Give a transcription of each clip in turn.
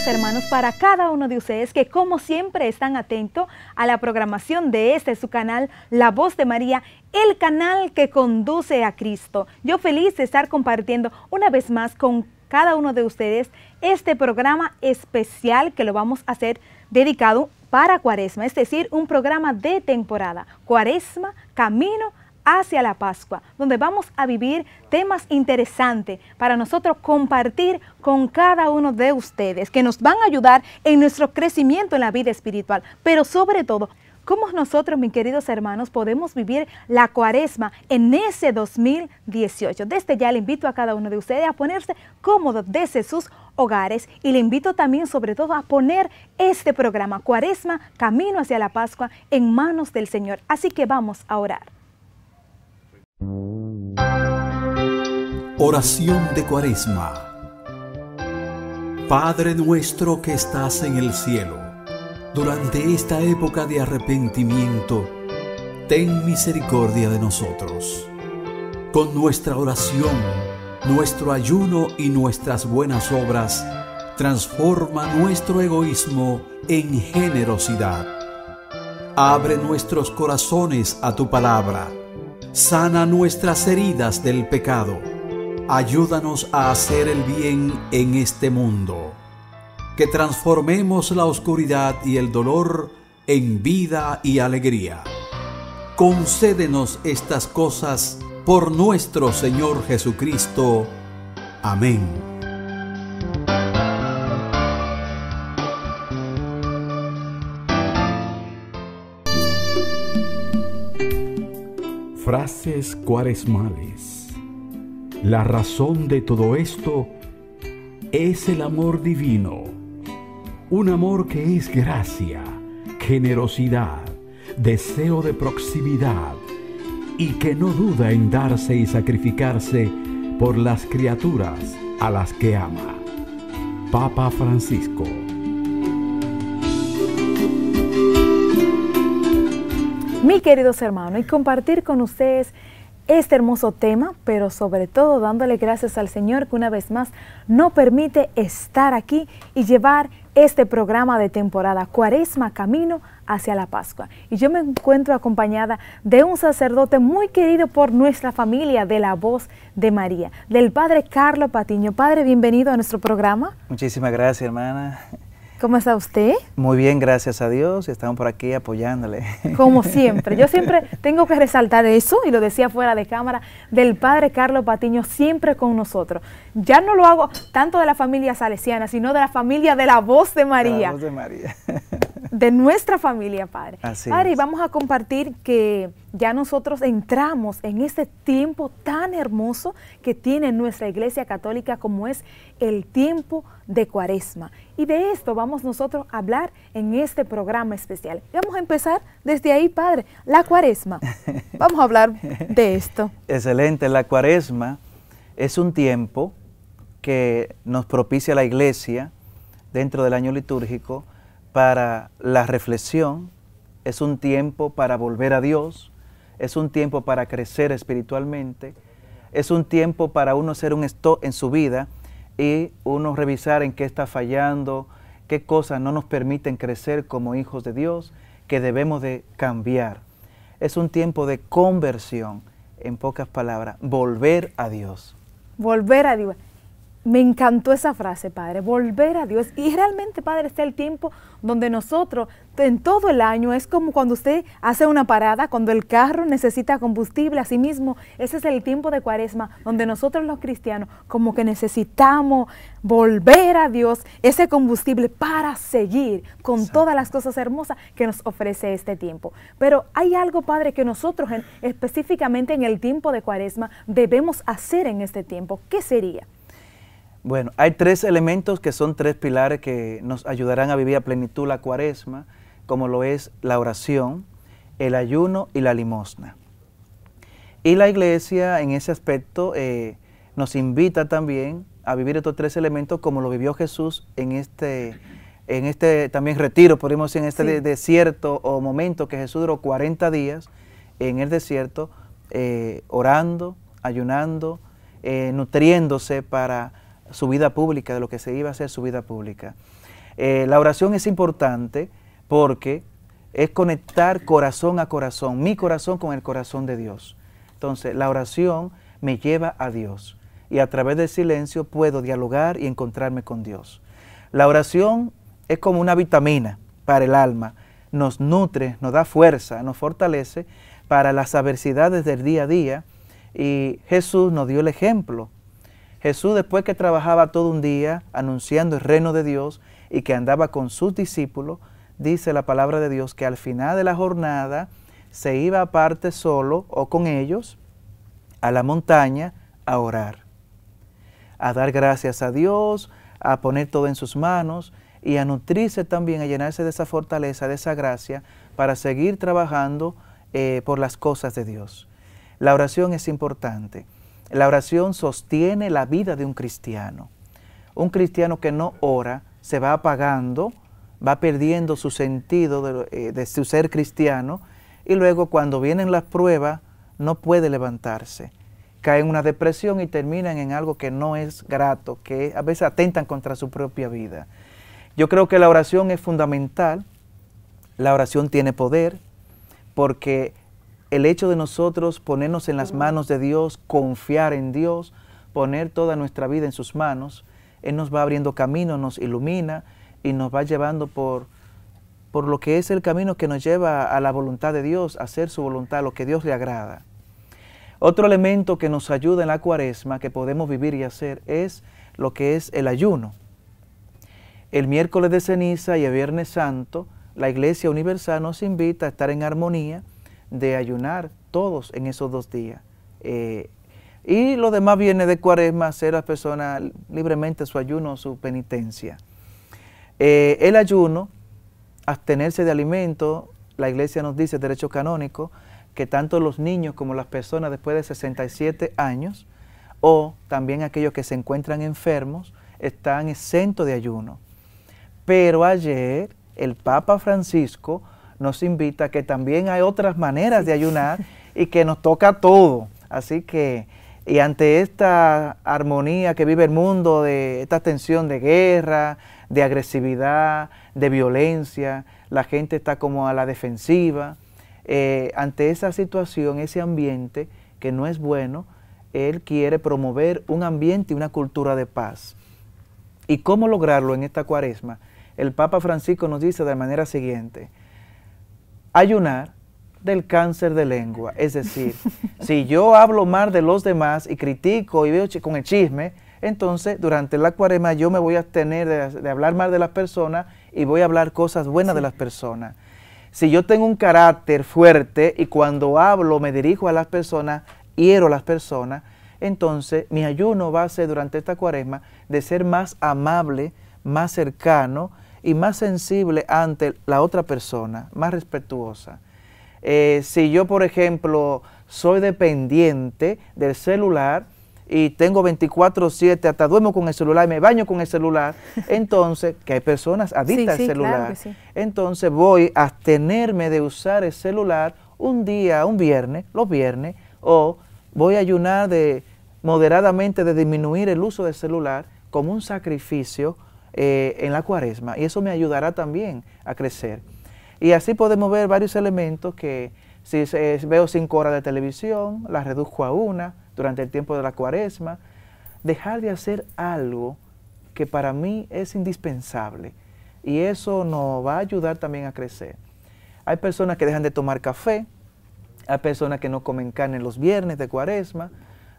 queridos hermanos, para cada uno de ustedes que como siempre están atentos a la programación de su canal, La Voz de María, el canal que conduce a Cristo. Yo feliz de estar compartiendo una vez más con cada uno de ustedes este programa especial que lo vamos a hacer dedicado para Cuaresma, es decir, un programa de temporada, Cuaresma, Camino hacia la Pascua, donde vamos a vivir temas interesantes para nosotros compartir con cada uno de ustedes, que nos van a ayudar en nuestro crecimiento en la vida espiritual, pero sobre todo, cómo nosotros, mis queridos hermanos, podemos vivir la Cuaresma en ese 2018. Desde ya le invito a cada uno de ustedes a ponerse cómodos desde sus hogares y le invito también sobre todo a poner este programa, Cuaresma, Camino hacia la Pascua, en manos del Señor. Así que vamos a orar. Oración de Cuaresma. Padre nuestro que estás en el cielo, durante esta época de arrepentimiento, ten misericordia de nosotros. Con nuestra oración, nuestro ayuno y nuestras buenas obras, transforma nuestro egoísmo en generosidad. Abre nuestros corazones a tu palabra. Sana nuestras heridas del pecado. Ayúdanos a hacer el bien en este mundo. Que transformemos la oscuridad y el dolor en vida y alegría. Concédenos estas cosas por nuestro Señor Jesucristo. Amén. Frases cuaresmales. La razón de todo esto es el amor divino, un amor que es gracia, generosidad, deseo de proximidad y que no duda en darse y sacrificarse por las criaturas a las que ama. Papa Francisco. Mis queridos hermanos, y compartir con ustedes este hermoso tema, pero sobre todo dándole gracias al Señor que una vez más nos permite estar aquí y llevar este programa de temporada, Cuaresma, Camino hacia la Pascua. Y yo me encuentro acompañada de un sacerdote muy querido por nuestra familia de La Voz de María, del Padre Carlos Patiño. Padre, bienvenido a nuestro programa. Muchísimas gracias, hermana. ¿Cómo está usted? Muy bien, gracias a Dios, y estamos por aquí apoyándole. Como siempre, yo siempre tengo que resaltar eso, y lo decía fuera de cámara, del Padre Carlos Patiño siempre con nosotros. Ya no lo hago tanto de la familia salesiana, sino de la familia de La Voz de María. De La Voz de María. De nuestra familia, Padre. Así Padre, es. y vamos a compartir que ya nosotros entramos en este tiempo tan hermoso que tiene nuestra Iglesia Católica, como es el tiempo de Cuaresma. Y de esto vamos nosotros a hablar en este programa especial. Y vamos a empezar desde ahí, Padre, la Cuaresma. Vamos a hablar de esto. Excelente, la Cuaresma es un tiempo que nos propicia la Iglesia dentro del año litúrgico para la reflexión, es un tiempo para volver a Dios, es un tiempo para crecer espiritualmente, es un tiempo para uno hacer un stop en su vida y uno revisar en qué está fallando, qué cosas no nos permiten crecer como hijos de Dios, que debemos de cambiar. Es un tiempo de conversión, en pocas palabras, volver a Dios. Volver a Dios. Me encantó esa frase, Padre, volver a Dios. Y realmente, Padre, está el tiempo donde nosotros, en todo el año, es como cuando usted hace una parada, cuando el carro necesita combustible, así mismo, ese es el tiempo de Cuaresma, donde nosotros los cristianos como que necesitamos volver a Dios, ese combustible para seguir con todas las cosas hermosas que nos ofrece este tiempo. Pero hay algo, Padre, que nosotros específicamente en el tiempo de Cuaresma debemos hacer en este tiempo. ¿Qué sería? Bueno, hay tres elementos que son tres pilares que nos ayudarán a vivir a plenitud la Cuaresma, como lo es la oración, el ayuno y la limosna. Y la Iglesia en ese aspecto nos invita también a vivir estos tres elementos como lo vivió Jesús en este también retiro, podríamos decir, en este desierto o momento que Jesús duró 40 días en el desierto, orando, ayunando, nutriéndose para su vida pública, de lo que se iba a hacer su vida pública. La oración es importante porque es conectar corazón a corazón, mi corazón con el corazón de Dios. Entonces, la oración me lleva a Dios y a través del silencio puedo dialogar y encontrarme con Dios. La oración es como una vitamina para el alma, nos nutre, nos da fuerza, nos fortalece para las adversidades del día a día y Jesús nos dio el ejemplo. Jesús, después que trabajaba todo un día anunciando el reino de Dios y que andaba con sus discípulos, dice la palabra de Dios que al final de la jornada se iba aparte solo o con ellos a la montaña a orar, a dar gracias a Dios, a poner todo en sus manos y a nutrirse también, a llenarse de esa fortaleza, de esa gracia para seguir trabajando por las cosas de Dios. La oración es importante. La oración sostiene la vida de un cristiano. Un cristiano que no ora se va apagando, va perdiendo su sentido de su ser cristiano y luego cuando vienen las pruebas no puede levantarse. Cae en una depresión y terminan en algo que no es grato, que a veces atentan contra su propia vida. Yo creo que la oración es fundamental, la oración tiene poder, porque el hecho de nosotros ponernos en las manos de Dios, confiar en Dios, poner toda nuestra vida en sus manos, Él nos va abriendo camino, nos ilumina y nos va llevando por lo que es el camino que nos lleva a la voluntad de Dios, a hacer su voluntad, lo que Dios le agrada. Otro elemento que nos ayuda en la Cuaresma, que podemos vivir y hacer, es lo que es el ayuno. El miércoles de ceniza y el viernes santo, la Iglesia Universal nos invita a estar en armonía, de ayunar todos en esos 2 días. Y lo demás viene de Cuaresma, hacer a las personas libremente su ayuno, su penitencia. El ayuno, abstenerse de alimento, la Iglesia nos dice, derecho canónico, que tanto los niños como las personas después de 67 años, o también aquellos que se encuentran enfermos, están exentos de ayuno. Pero ayer el Papa Francisco nos invita a que también hay otras maneras de ayunar y que nos toca todo. Así que, y ante esta armonía que vive el mundo, de esta tensión de guerra, de agresividad, de violencia, la gente está como a la defensiva. Ante esa situación, ese ambiente que no es bueno, él quiere promover un ambiente y una cultura de paz. ¿Y cómo lograrlo en esta Cuaresma? El Papa Francisco nos dice de la manera siguiente: ayunar del cáncer de lengua. Es decir, si yo hablo mal de los demás y critico y veo con el chisme, entonces durante la Cuaresma yo me voy a abstener de hablar mal de las personas y voy a hablar cosas buenas de las personas. Si yo tengo un carácter fuerte y cuando hablo me dirijo a las personas, hiero a las personas, entonces mi ayuno va a ser durante esta Cuaresma de ser más amable, más cercano y más sensible ante la otra persona, más respetuosa. Si yo, por ejemplo, soy dependiente del celular y tengo 24/7, hasta duermo con el celular y me baño con el celular, entonces, que hay personas adictas al celular, claro que sí. Entonces voy a abstenerme de usar el celular un día, un viernes, los viernes, o voy a ayunar moderadamente de disminuir el uso del celular como un sacrificio en la Cuaresma, y eso me ayudará también a crecer. Y así podemos ver varios elementos que si veo 5 horas de televisión, las reduzco a 1 durante el tiempo de la Cuaresma. Dejar de hacer algo que para mí es indispensable y eso nos va a ayudar también a crecer. Hay personas que dejan de tomar café, hay personas que no comen carne los viernes de Cuaresma,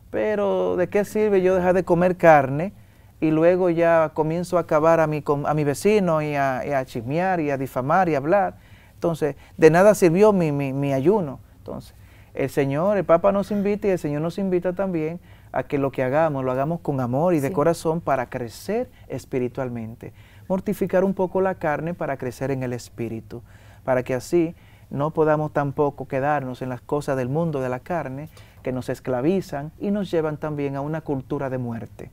pero ¿de qué sirve yo dejar de comer carne y luego ya comienzo a acabar a mi vecino y a chismear y a difamar y a hablar? Entonces, de nada sirvió mi ayuno. Entonces, el Papa nos invita y el Señor nos invita también a que lo que hagamos, lo hagamos con amor y de corazón para crecer espiritualmente. Mortificar un poco la carne para crecer en el espíritu, para que así no podamos tampoco quedarnos en las cosas del mundo de la carne que nos esclavizan y nos llevan también a una cultura de muerte.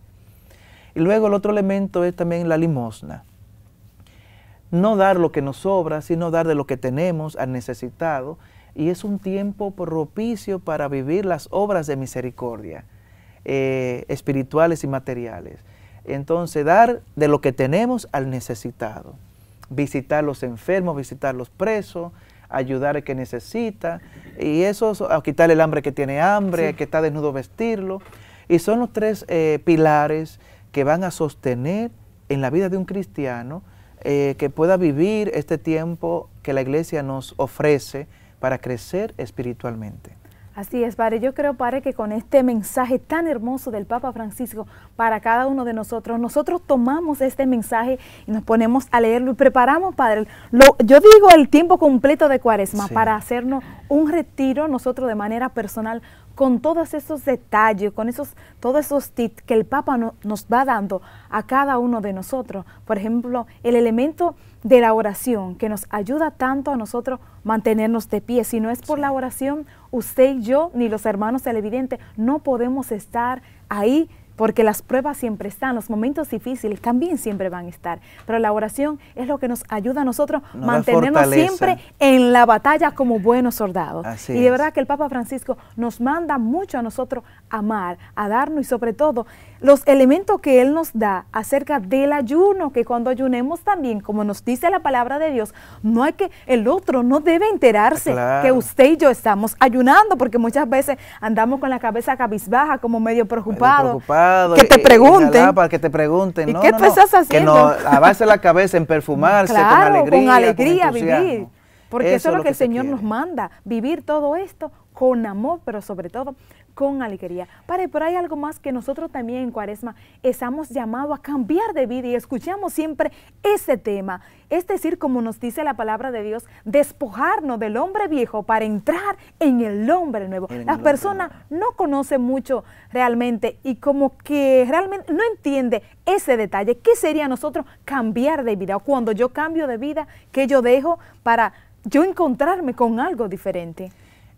Y luego el otro elemento es también la limosna. No dar lo que nos sobra, sino dar de lo que tenemos al necesitado, y es un tiempo propicio para vivir las obras de misericordia, espirituales y materiales. Entonces, dar de lo que tenemos al necesitado. Visitar los enfermos, visitar los presos, ayudar al que necesita, y eso, a quitarle el hambre que tiene hambre, sí, al que está desnudo vestirlo. Y son los tres pilares que van a sostener en la vida de un cristiano que pueda vivir este tiempo que la iglesia nos ofrece para crecer espiritualmente. Así es, Padre. Yo creo, Padre, que con este mensaje tan hermoso del Papa Francisco para cada uno de nosotros, nosotros tomamos este mensaje y nos ponemos a leerlo y preparamos, Padre, yo digo el tiempo completo de Cuaresma, sí, para hacernos un retiro nosotros de manera personal con todos esos detalles, con todos esos tips que el Papa nos va dando a cada uno de nosotros. Por ejemplo, el elemento de la oración, que nos ayuda tanto a nosotros mantenernos de pie. Si no es por la oración, usted y yo, ni los hermanos televidentes, no podemos estar ahí, porque las pruebas siempre están, los momentos difíciles también siempre van a estar, pero la oración es lo que nos ayuda a nosotros a mantenernos siempre en la batalla como buenos soldados. Así y de verdad que el Papa Francisco nos manda mucho a nosotros amar, a darnos, y sobre todo los elementos que Él nos da acerca del ayuno, que cuando ayunemos también, como nos dice la palabra de Dios, no hay que, el otro no debe enterarse que usted y yo estamos ayunando, porque muchas veces andamos con la cabeza cabizbaja, como medio preocupados. Que te pregunten. Para que te pregunten. ¿Y qué tú estás haciendo? Que no lavarse la cabeza en perfumarse, claro, con alegría vivir. Porque eso es lo que el Señor nos manda, vivir todo esto con amor, pero sobre todo con alegría. Padre, pero hay algo más que nosotros también en Cuaresma estamos llamados a cambiar de vida y escuchamos siempre ese tema. Es decir, como nos dice la palabra de Dios, despojarnos del hombre viejo para entrar en el hombre nuevo. Las personas no conocen mucho realmente y como que realmente no entiende ese detalle. ¿Qué sería nosotros cambiar de vida? O cuando yo cambio de vida, ¿qué yo dejo para yo encontrarme con algo diferente?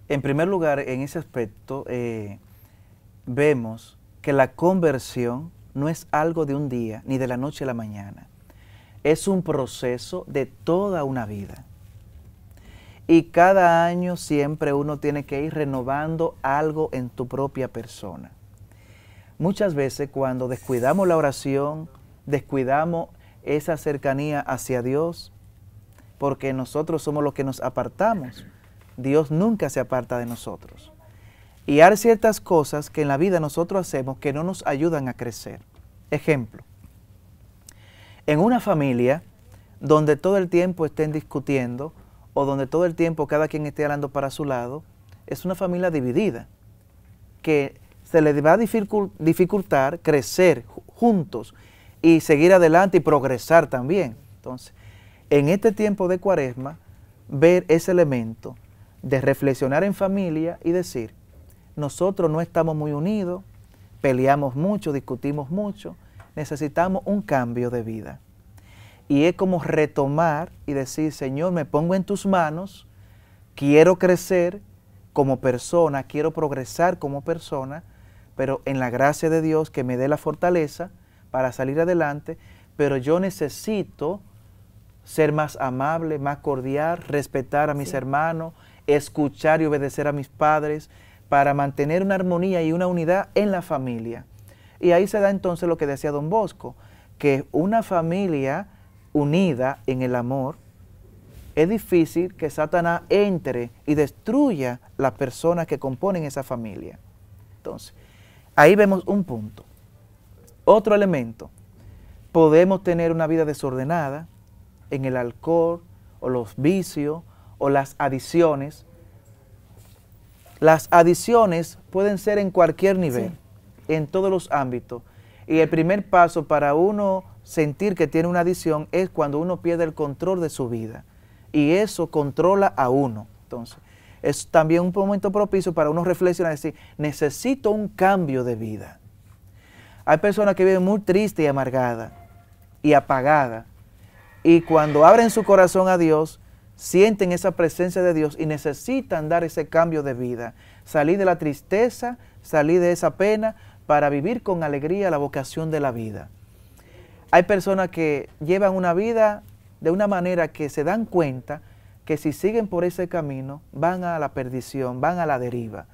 En primer lugar, en ese aspecto, vemos que la conversión no es algo de un día, ni de la noche a la mañana. Es un proceso de toda una vida. Y cada año siempre uno tiene que ir renovando algo en tu propia persona. Muchas veces cuando descuidamos la oración, descuidamos esa cercanía hacia Dios, porque nosotros somos los que nos apartamos. Dios nunca se aparta de nosotros. Y hay ciertas cosas que en la vida nosotros hacemos que no nos ayudan a crecer. Ejemplo, en una familia donde todo el tiempo estén discutiendo o donde todo el tiempo cada quien esté hablando para su lado, es una familia dividida, que se le va a dificultar crecer juntos y seguir adelante y progresar también. Entonces, en este tiempo de Cuaresma, ver ese elemento de reflexionar en familia y decir, nosotros no estamos muy unidos, peleamos mucho, discutimos mucho, necesitamos un cambio de vida. Y es como retomar y decir, Señor, me pongo en tus manos, quiero crecer como persona, quiero progresar como persona, pero en la gracia de Dios que me dé la fortaleza para salir adelante, pero yo necesito ser más amable, más cordial, respetar a mis hermanos, escuchar y obedecer a mis padres, para mantener una armonía y una unidad en la familia. Y ahí se da entonces lo que decía Don Bosco, que una familia unida en el amor, es difícil que Satanás entre y destruya las personas que componen esa familia. Entonces, ahí vemos un punto. Otro elemento, podemos tener una vida desordenada en el alcohol o los vicios o las adicciones. Las adicciones pueden ser en cualquier nivel, en todos los ámbitos. Y el primer paso para uno sentir que tiene una adicción es cuando uno pierde el control de su vida. Y eso controla a uno. Entonces, es también un momento propicio para uno reflexionar y decir, necesito un cambio de vida. Hay personas que viven muy tristes y amargadas y apagadas. Y cuando abren su corazón a Dios, sienten esa presencia de Dios y necesitan dar ese cambio de vida. Salir de la tristeza, salir de esa pena para vivir con alegría la vocación de la vida. Hay personas que llevan una vida de una manera que se dan cuenta que si siguen por ese camino van a la perdición, van a la deriva.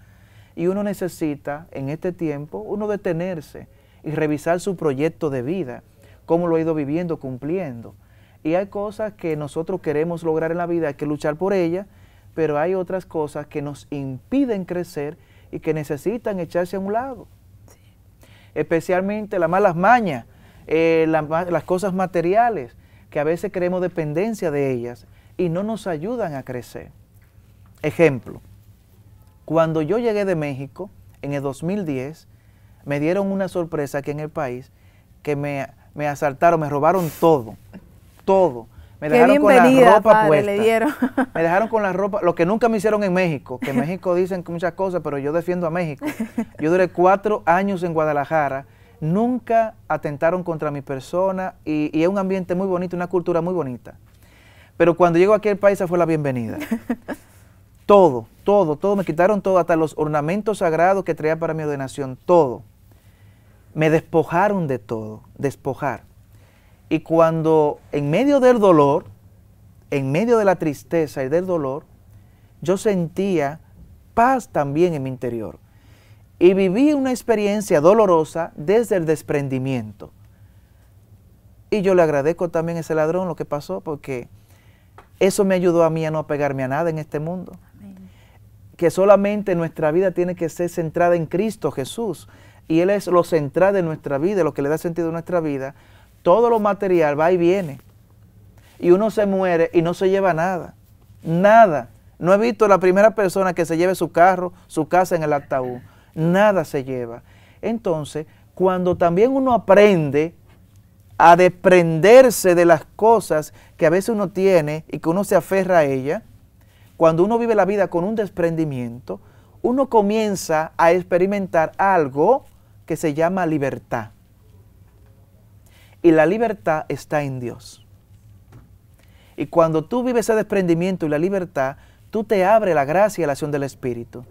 Y uno necesita en este tiempo, uno detenerse y revisar su proyecto de vida, cómo lo ha ido viviendo, cumpliendo. Y hay cosas que nosotros queremos lograr en la vida, hay que luchar por ellas, pero hay otras cosas que nos impiden crecer y que necesitan echarse a un lado. Sí. Especialmente las malas mañas, las cosas materiales, que a veces creemos dependencia de ellas y no nos ayudan a crecer. Ejemplo, cuando yo llegué de México en el 2010, me dieron una sorpresa aquí en el país, que me asaltaron, me robaron todo. Me dejaron con la ropa padre, puesta. Le dieron. Me dejaron con la ropa, lo que nunca me hicieron en México, que en México dicen muchas cosas, pero yo defiendo a México. Yo duré 4 años en Guadalajara, nunca atentaron contra mi persona y es un ambiente muy bonito, una cultura muy bonita. Pero cuando llego aquí al país, esa fue la bienvenida. Todo, me quitaron todo, hasta los ornamentos sagrados que traía para mi ordenación, todo. Me despojaron de todo, despojar. Y cuando en medio del dolor, en medio de la tristeza y del dolor, yo sentía paz también en mi interior. Y viví una experiencia dolorosa desde el desprendimiento. Y yo le agradezco también a ese ladrón lo que pasó, porque eso me ayudó a mí a no apegarme a nada en este mundo. Amén. Que solamente nuestra vida tiene que ser centrada en Cristo Jesús. Y Él es lo central de nuestra vida, lo que le da sentido a nuestra vida. Todo lo material va y viene. Y uno se muere y no se lleva nada. Nada. No he visto la primera persona que se lleve su carro, su casa en el ataúd. Nada se lleva. Entonces, cuando también uno aprende a desprenderse de las cosas que a veces uno tiene y que uno se aferra a ellas, cuando uno vive la vida con un desprendimiento, uno comienza a experimentar algo que se llama libertad. Y la libertad está en Dios. Y cuando tú vives ese desprendimiento y la libertad, tú te abres la gracia y la acción del Espíritu.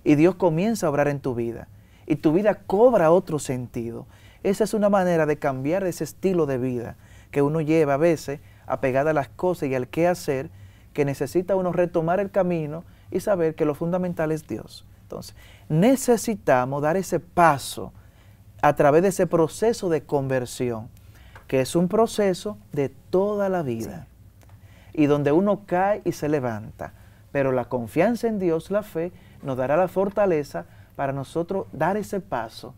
Y Dios comienza a obrar en tu vida. Y tu vida cobra otro sentido. Esa es una manera de cambiar ese estilo de vida que uno lleva a veces apegada a las cosas y al qué hacer, que necesita uno retomar el camino y saber que lo fundamental es Dios. Entonces, necesitamos dar ese paso a través de ese proceso de conversión, que es un proceso de toda la vida, y donde uno cae y se levanta, pero la confianza en Dios, la fe, nos dará la fortaleza para nosotros dar ese paso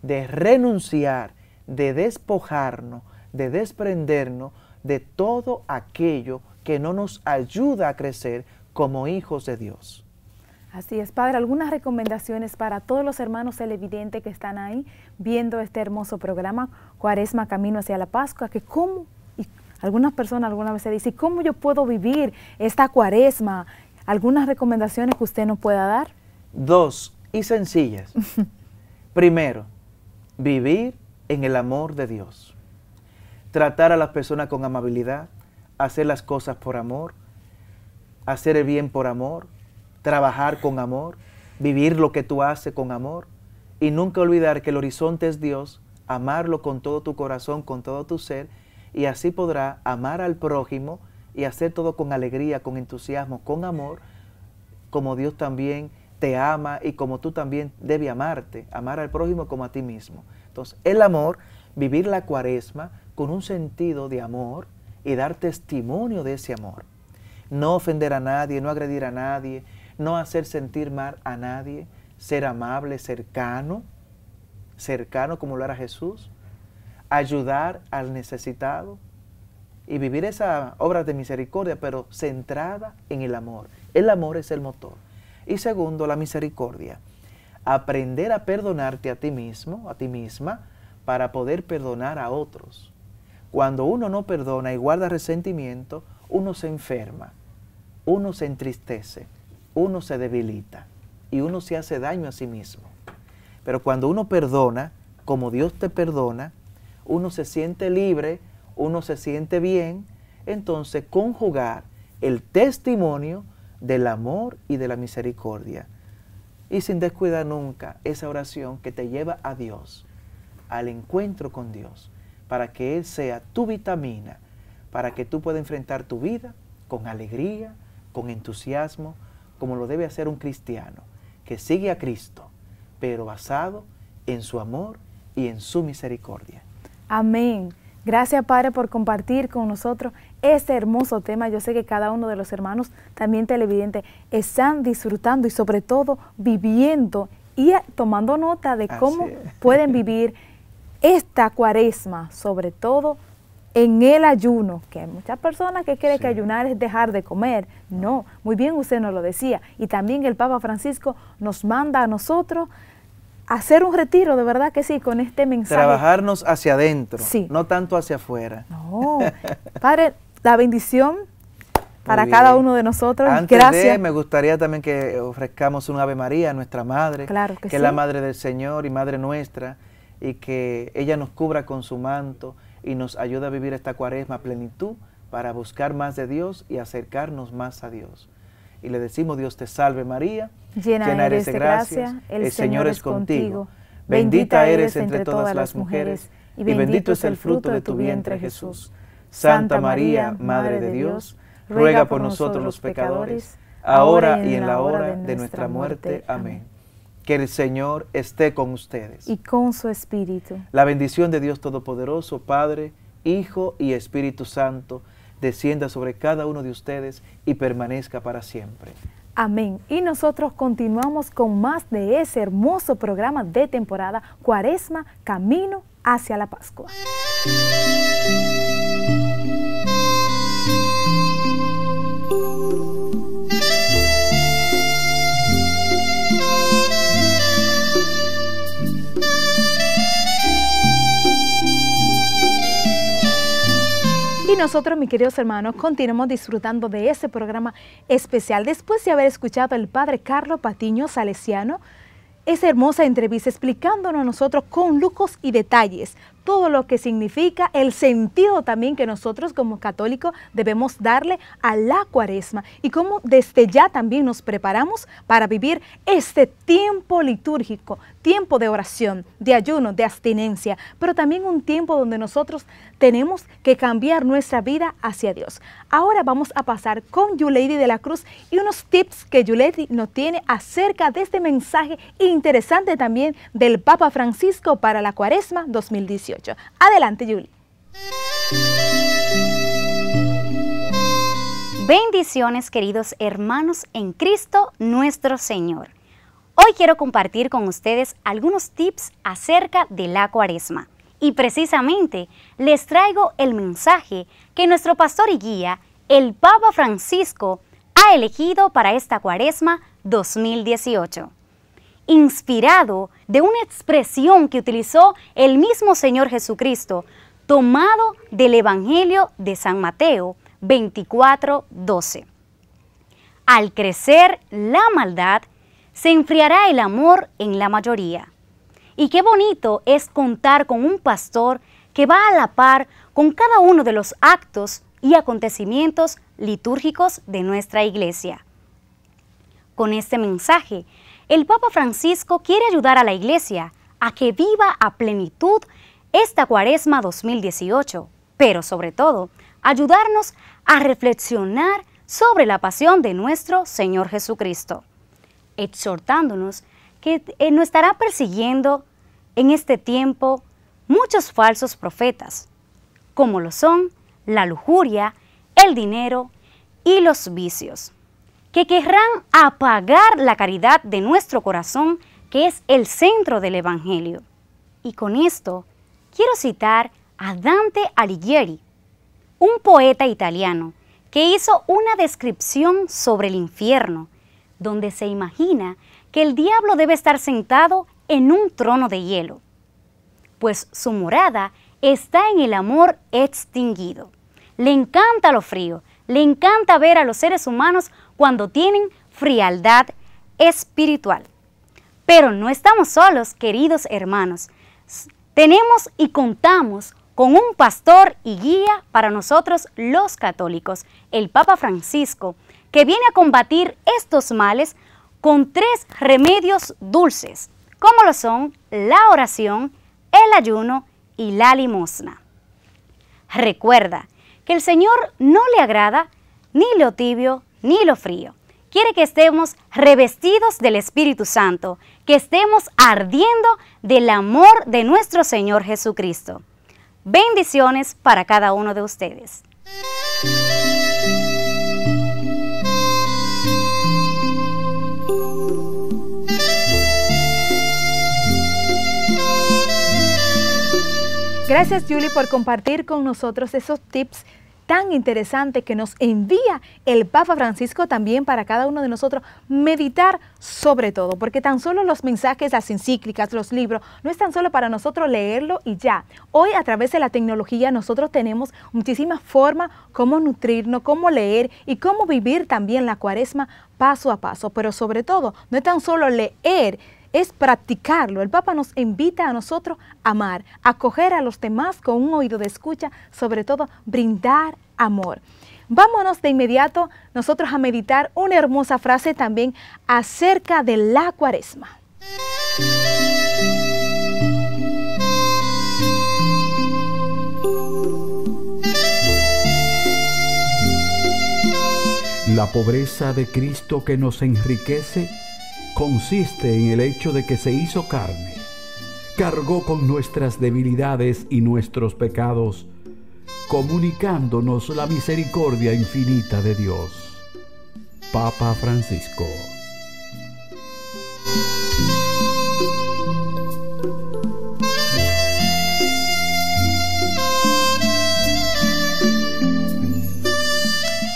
de renunciar, de despojarnos, de desprendernos de todo aquello que no nos ayuda a crecer como hijos de Dios. Así es, Padre, algunas recomendaciones para todos los hermanos televidentes que están ahí viendo este hermoso programa, Cuaresma Camino hacia la Pascua, que cómo, y algunas personas alguna vez se dicen, ¿cómo yo puedo vivir esta Cuaresma? ¿Algunas recomendaciones que usted nos pueda dar? 2, y sencillas. Primero, vivir en el amor de Dios. Tratar a las personas con amabilidad, hacer las cosas por amor, hacer el bien por amor, trabajar con amor, vivir lo que tú haces con amor y nunca olvidar que el horizonte es Dios, amarlo con todo tu corazón, con todo tu ser, y así podrás amar al prójimo y hacer todo con alegría, con entusiasmo, con amor, como Dios también te ama y como tú también debes amarte, amar al prójimo como a ti mismo. Entonces, el amor, vivir la Cuaresma con un sentido de amor y dar testimonio de ese amor. No ofender a nadie, no agredir a nadie, no hacer sentir mal a nadie, ser amable, cercano como lo era Jesús, ayudar al necesitado y vivir esa obra de misericordia, pero centrada en el amor. El amor es el motor. Y segundo, la misericordia. Aprender a perdonarte a ti mismo, a ti misma, para poder perdonar a otros. Cuando uno no perdona y guarda resentimiento, uno se enferma, uno se entristece, uno se debilita y uno se hace daño a sí mismo. Pero cuando uno perdona, como Dios te perdona, uno se siente libre, uno se siente bien, entonces conjugar el testimonio del amor y de la misericordia. Y sin descuidar nunca esa oración que te lleva a Dios, al encuentro con Dios, para que Él sea tu vitamina, para que tú puedas enfrentar tu vida con alegría, con entusiasmo, como lo debe hacer un cristiano, que sigue a Cristo, pero basado en su amor y en su misericordia. Amén. Gracias, Padre, por compartir con nosotros este hermoso tema. Yo sé que cada uno de los hermanos, también televidentes, están disfrutando y sobre todo viviendo y tomando nota de cómo pueden vivir esta cuaresma, sobre todo en el ayuno, que hay muchas personas que creen que ayunar es dejar de comer. No, muy bien usted nos lo decía. Y también el Papa Francisco nos manda a nosotros hacer un retiro, de verdad que sí, con este mensaje. Trabajarnos hacia adentro, no tanto hacia afuera. No, Padre, la bendición para cada uno de nosotros. Antes me gustaría también que ofrezcamos un Ave María a nuestra Madre, claro que es la Madre del Señor y Madre nuestra, y que ella nos cubra con su manto y nos ayude a vivir esta cuaresma a plenitud para buscar más de Dios y acercarnos más a Dios. Y le decimos: Dios te salve María, llena eres de gracia, el Señor es contigo, bendita eres entre todas las mujeres, y bendito es el fruto de tu vientre Jesús. Santa María, Madre de Dios, ruega por nosotros los pecadores, ahora y en la hora de nuestra muerte. Amén. Que el Señor esté con ustedes. Y con su Espíritu. La bendición de Dios Todopoderoso, Padre, Hijo y Espíritu Santo, descienda sobre cada uno de ustedes y permanezca para siempre. Amén. Y nosotros continuamos con más de ese hermoso programa de temporada Cuaresma, Camino hacia la Pascua. Y nosotros, mis queridos hermanos, continuamos disfrutando de este programa especial después de haber escuchado al Padre Carlos Patiño Salesiano, esa hermosa entrevista explicándonos a nosotros con lujos y detalles todo lo que significa, el sentido también que nosotros como católicos debemos darle a la cuaresma y cómo desde ya también nos preparamos para vivir este tiempo litúrgico, tiempo de oración, de ayuno, de abstinencia, pero también un tiempo donde nosotros tenemos que cambiar nuestra vida hacia Dios. Ahora vamos a pasar con Yuleidi de la Cruz y unos tips que Yuleidi nos tiene acerca de este mensaje interesante también del Papa Francisco para la Cuaresma 2018. Adelante, Yuli. Bendiciones, queridos hermanos en Cristo nuestro Señor. Hoy quiero compartir con ustedes algunos tips acerca de la Cuaresma. Y precisamente les traigo el mensaje que nuestro pastor y guía, el Papa Francisco, ha elegido para esta Cuaresma 2018. Inspirado de una expresión que utilizó el mismo Señor Jesucristo, tomado del Evangelio de San Mateo 24:12. Al crecer la maldad, se enfriará el amor en la mayoría. Y qué bonito es contar con un pastor que va a la par con cada uno de los actos y acontecimientos litúrgicos de nuestra iglesia. Con este mensaje, el Papa Francisco quiere ayudar a la Iglesia a que viva a plenitud esta Cuaresma 2018, pero sobre todo, ayudarnos a reflexionar sobre la pasión de nuestro Señor Jesucristo, exhortándonos que nos estará persiguiendo en este tiempo muchos falsos profetas, como lo son la lujuria, el dinero y los vicios, que querrán apagar la caridad de nuestro corazón, que es el centro del Evangelio. Y con esto quiero citar a Dante Alighieri, un poeta italiano que hizo una descripción sobre el infierno, donde se imagina que el diablo debe estar sentado en un trono de hielo, pues su morada está en el amor extinguido. Le encanta lo frío, le encanta ver a los seres humanos cuando tienen frialdad espiritual. Pero no estamos solos, queridos hermanos. Tenemos y contamos con un pastor y guía para nosotros los católicos, el Papa Francisco, que viene a combatir estos males con 3 remedios dulces, como lo son la oración, el ayuno y la limosna. Recuerda que el Señor no le agrada ni lo tibio ni lo frío, quiere que estemos revestidos del Espíritu Santo, que estemos ardiendo del amor de nuestro Señor Jesucristo. Bendiciones para cada uno de ustedes. Gracias, Julie, por compartir con nosotros esos tips tan interesantes que nos envía el Papa Francisco también para cada uno de nosotros meditar sobre todo, porque tan solo los mensajes, las encíclicas, los libros, no es tan solo para nosotros leerlo y ya. Hoy a través de la tecnología nosotros tenemos muchísimas formas cómo nutrirnos, cómo leer y cómo vivir también la Cuaresma paso a paso, pero sobre todo no es tan solo leer, es practicarlo. El Papa nos invita a nosotros a amar, a acoger a los demás con un oído de escucha, sobre todo brindar amor. Vámonos de inmediato nosotros a meditar una hermosa frase también acerca de la Cuaresma. La pobreza de Cristo que nos enriquece consiste en el hecho de que se hizo carne, cargó con nuestras debilidades y nuestros pecados, comunicándonos la misericordia infinita de Dios. Papa Francisco.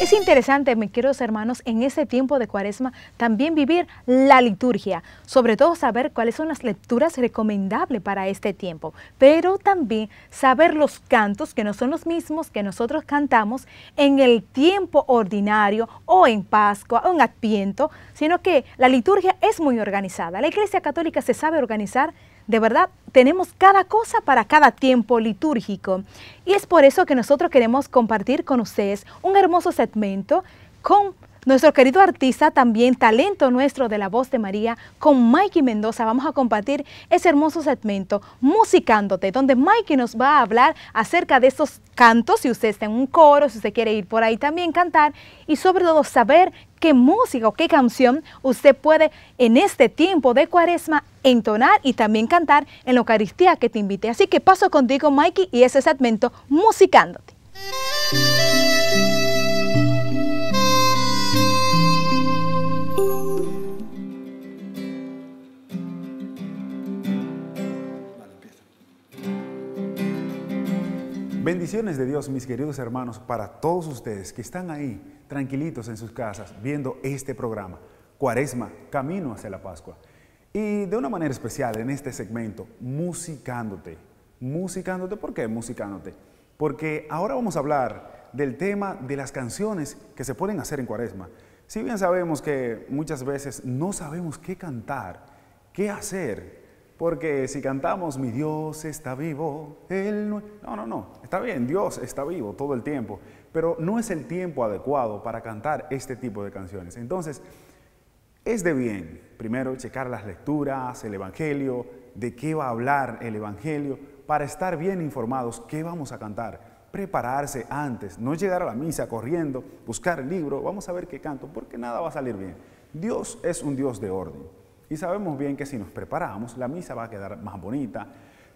Es interesante, mis queridos hermanos, en ese tiempo de Cuaresma también vivir la liturgia, sobre todo saber cuáles son las lecturas recomendables para este tiempo, pero también saber los cantos que no son los mismos que nosotros cantamos en el tiempo ordinario o en Pascua o en Adviento, sino que la liturgia es muy organizada. La Iglesia Católica se sabe organizar. De verdad, tenemos cada cosa para cada tiempo litúrgico. Y es por eso que nosotros queremos compartir con ustedes un hermoso segmento con nuestro querido artista, también talento nuestro de La Voz de María, con Mikey Mendoza. Vamos a compartir ese hermoso segmento, Musicándote, donde Mikey nos va a hablar acerca de esos cantos, si usted está en un coro, si usted quiere ir por ahí también cantar, y sobre todo saber qué música o qué canción usted puede en este tiempo de Cuaresma entonar y también cantar en la Eucaristía que te invite. Así que paso contigo, Mikey, y ese segmento, Musicándote. Bendiciones de Dios, mis queridos hermanos, para todos ustedes que están ahí tranquilitos en sus casas viendo este programa, Cuaresma, Camino hacia la Pascua. Y de una manera especial en este segmento, Musicándote. Musicándote, ¿por qué musicándote? Porque ahora vamos a hablar del tema de las canciones que se pueden hacer en Cuaresma. Si bien sabemos que muchas veces no sabemos qué cantar, qué hacer, porque si cantamos mi Dios está vivo, Él no... No, está bien, Dios está vivo todo el tiempo, pero no es el tiempo adecuado para cantar este tipo de canciones. Entonces, es de bien, primero, checar las lecturas, el Evangelio, de qué va a hablar el Evangelio, para estar bien informados qué vamos a cantar, prepararse antes, no llegar a la misa corriendo, buscar el libro, vamos a ver qué canto, porque nada va a salir bien. Dios es un Dios de orden. Y sabemos bien que si nos preparamos, la misa va a quedar más bonita.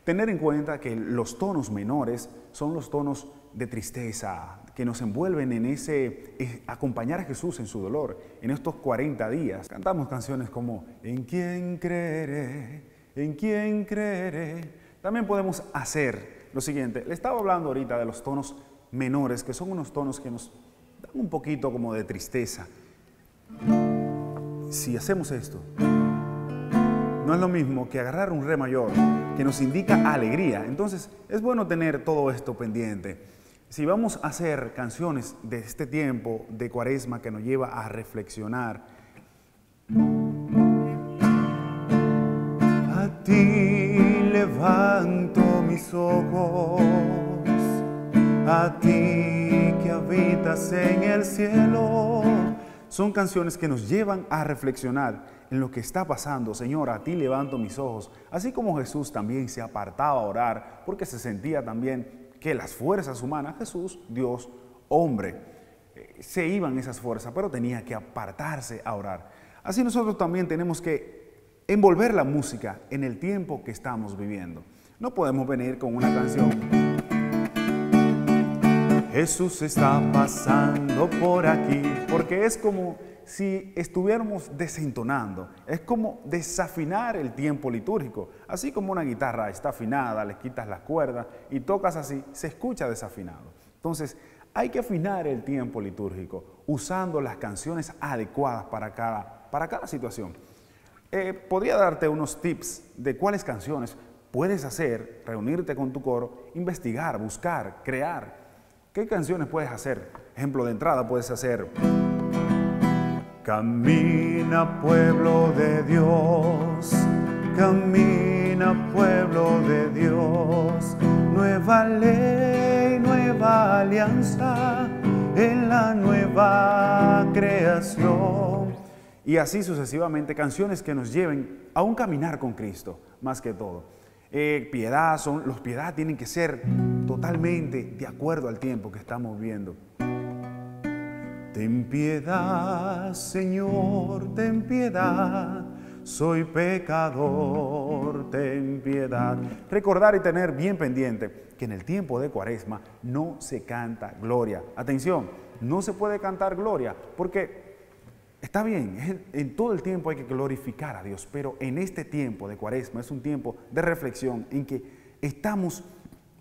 Tener en cuenta que los tonos menores son los tonos de tristeza, que nos envuelven en ese acompañar a Jesús en su dolor, en estos 40 días. Cantamos canciones como ¿En quién creeré? ¿En quién creeré? También podemos hacer lo siguiente. Le estaba hablando ahorita de los tonos menores, que son unos tonos que nos dan un poquito como de tristeza. Si hacemos esto, no es lo mismo que agarrar un re mayor que nos indica alegría. Entonces es bueno tener todo esto pendiente. Si vamos a hacer canciones de este tiempo de Cuaresma que nos lleva a reflexionar, a ti levanto mis ojos, a ti que habitas en el cielo. Son canciones que nos llevan a reflexionar en lo que está pasando. Señor, a ti levanto mis ojos. Así como Jesús también se apartaba a orar porque se sentía también que las fuerzas humanas, Jesús, Dios, hombre, se iban esas fuerzas, pero tenía que apartarse a orar. Así nosotros también tenemos que envolver la música en el tiempo que estamos viviendo. No podemos venir con una canción: Jesús está pasando por aquí, porque es como si estuviéramos desentonando, es como desafinar el tiempo litúrgico. Así como una guitarra está afinada, le quitas las cuerdas y tocas así, se escucha desafinado. Entonces, hay que afinar el tiempo litúrgico usando las canciones adecuadas para cada situación. Podría darte unos tips de cuáles canciones puedes hacer, reunirte con tu coro, investigar, buscar, crear. ¿Qué canciones puedes hacer? Ejemplo de entrada, puedes hacer: camina pueblo de Dios, camina pueblo de Dios, nueva ley, nueva alianza en la nueva creación. Y así sucesivamente, canciones que nos lleven a un caminar con Cristo, más que todo. Los piedad tienen que ser totalmente de acuerdo al tiempo que estamos viviendo. Ten piedad, Señor, ten piedad, soy pecador, ten piedad. Recordar y tener bien pendiente que en el tiempo de Cuaresma no se canta gloria. Atención, no se puede cantar gloria porque está bien, en todo el tiempo hay que glorificar a Dios, pero en este tiempo de Cuaresma es un tiempo de reflexión en que estamos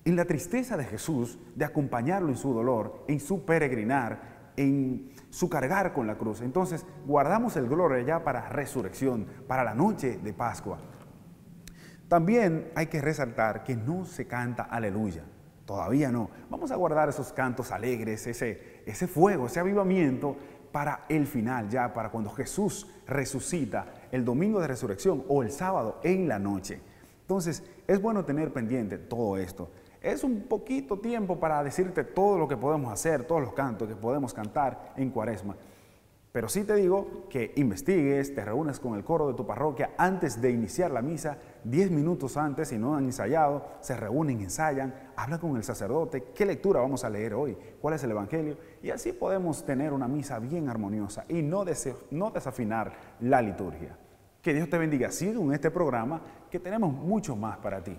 en la tristeza de Jesús, de acompañarlo en su dolor, en su peregrinar, en su cargar con la cruz. Entonces guardamos el gloria ya para resurrección, para la noche de Pascua. También hay que resaltar que no se canta aleluya, todavía no. Vamos a guardar esos cantos alegres, ese fuego, ese avivamiento para el final, ya para cuando Jesús resucita el domingo de resurrección o el sábado en la noche. Entonces es bueno tener pendiente todo esto. Es un poquito tiempo para decirte todo lo que podemos hacer, todos los cantos que podemos cantar en Cuaresma. Pero sí te digo que investigues, te reúnes con el coro de tu parroquia antes de iniciar la misa, 10 minutos antes, si no han ensayado, se reúnen, ensayan, hablan con el sacerdote, qué lectura vamos a leer hoy, cuál es el evangelio, y así podemos tener una misa bien armoniosa y no desafinar la liturgia. Que Dios te bendiga, sigue con este programa que tenemos mucho más para ti.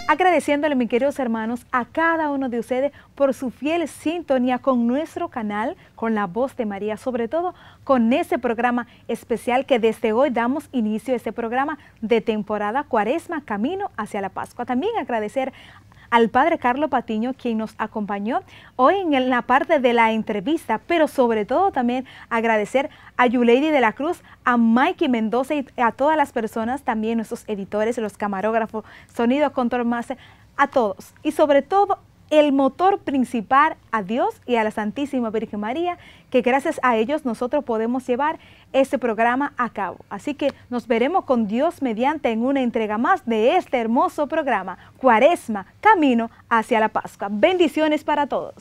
Agradeciéndole, mis queridos hermanos, a cada uno de ustedes por su fiel sintonía con nuestro canal, con La Voz de María, sobre todo con ese programa especial que desde hoy damos inicio a este programa de temporada Cuaresma, Camino hacia la Pascua. También agradecer al Padre Carlos Patiño, quien nos acompañó hoy en la parte de la entrevista, pero sobre todo también agradecer a Yuleidi de la Cruz, a Mikey Mendoza y a todas las personas, también nuestros editores, los camarógrafos, sonido, control master, a todos. Y sobre todo, el motor principal, a Dios y a la Santísima Virgen María, que gracias a ellos nosotros podemos llevar este programa a cabo. Así que nos veremos con Dios mediante en una entrega más de este hermoso programa, Cuaresma, Camino hacia la Pascua. Bendiciones para todos.